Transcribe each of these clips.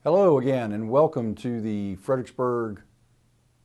Hello again and welcome to the Fredericksburg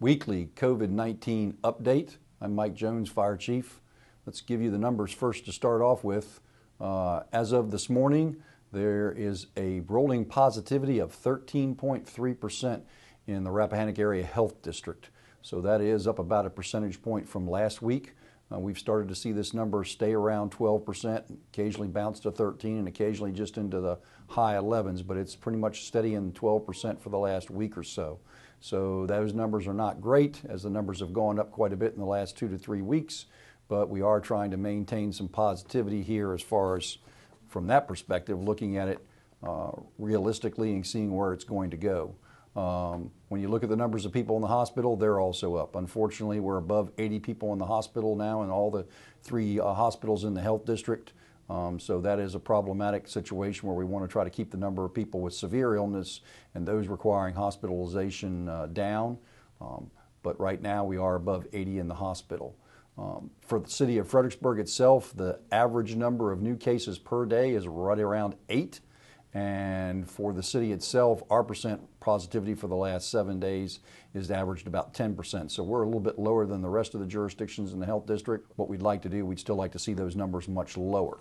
weekly COVID-19 update. I'm Mike Jones, Fire Chief. Let's give you the numbers first to start off with. As of this morning, there is a rolling positivity of 13.3% in the Rappahannock Area Health District. So that is up about a percentage point from last week. We've started to see this number stay around 12%, occasionally bounce to 13 and occasionally just into the high 11s, but it's pretty much steady in 12% for the last week or so. So those numbers are not great, as the numbers have gone up quite a bit in the last 2 to 3 weeks, but we are trying to maintain some positivity here as far as from that perspective, looking at it realistically and seeing where it's going to go. When you look at the numbers of people in the hospital, they're also up. Unfortunately, we're above 80 people in the hospital now in all the 3 hospitals in the health district. So that is a problematic situation where we want to try to keep the number of people with severe illness and those requiring hospitalization down. But right now we are above 80 in the hospital. For the city of Fredericksburg itself, the average number of new cases per day is right around 8. And for the city itself, our percent positivity for the last 7 days is averaged about 10%. So we're a little bit lower than the rest of the jurisdictions in the health district. What we'd like to do, we'd still like to see those numbers much lower.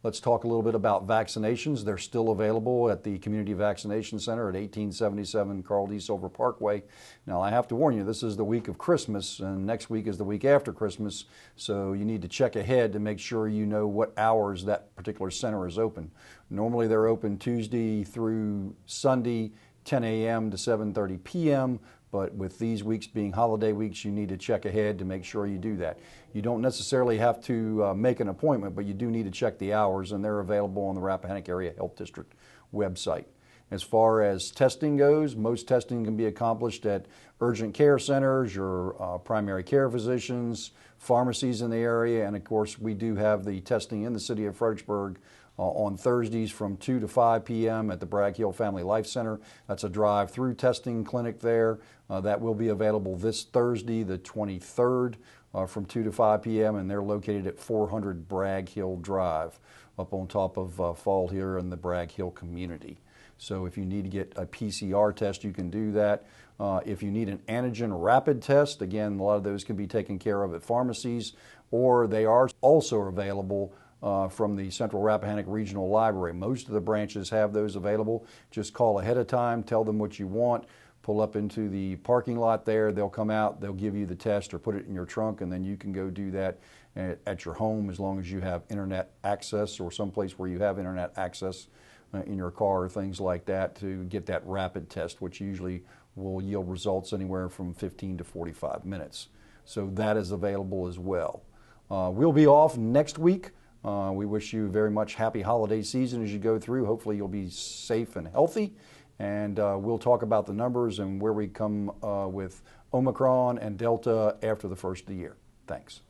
Let's talk a little bit about vaccinations. They're still available at the Community Vaccination Center at 1877 Carl D. Silver Parkway. Now, I have to warn you, this is the week of Christmas, and next week is the week after Christmas, so you need to check ahead to make sure you know what hours that particular center is open. Normally, they're open Tuesday through Sunday, 10 a.m. to 7:30 p.m., but with these weeks being holiday weeks, you need to check ahead to make sure you do that. You don't necessarily have to make an appointment, but you do need to check the hours, and they're available on the Rappahannock Area Health District website. As far as testing goes, most testing can be accomplished at urgent care centers, your primary care physicians, pharmacies in the area, and of course we do have the testing in the city of Fredericksburg on Thursdays from 2 to 5 p.m. at the Bragg Hill Family Life Center. That's a drive-through testing clinic there. That will be available this Thursday, the 23rd, from 2 to 5 p.m., and they're located at 400 Bragg Hill Drive, up on top of Fall here in the Bragg Hill community. So if you need to get a PCR test, you can do that. If you need an antigen rapid test, again, a lot of those can be taken care of at pharmacies, or they are also available from the Central Rappahannock Regional Library. Most of the branches have those available. Just call ahead of time, tell them what you want, pull up into the parking lot there, they'll come out, they'll give you the test or put it in your trunk, and then you can go do that at your home as long as you have internet access or someplace where you have internet access in your car or things like that to get that rapid test, which usually will yield results anywhere from 15 to 45 minutes. So that is available as well. We'll be off next week. We wish you very much happy holiday season as you go through. Hopefully you'll be safe and healthy, and we'll talk about the numbers and where we come with Omicron and Delta after the first of the year. Thanks.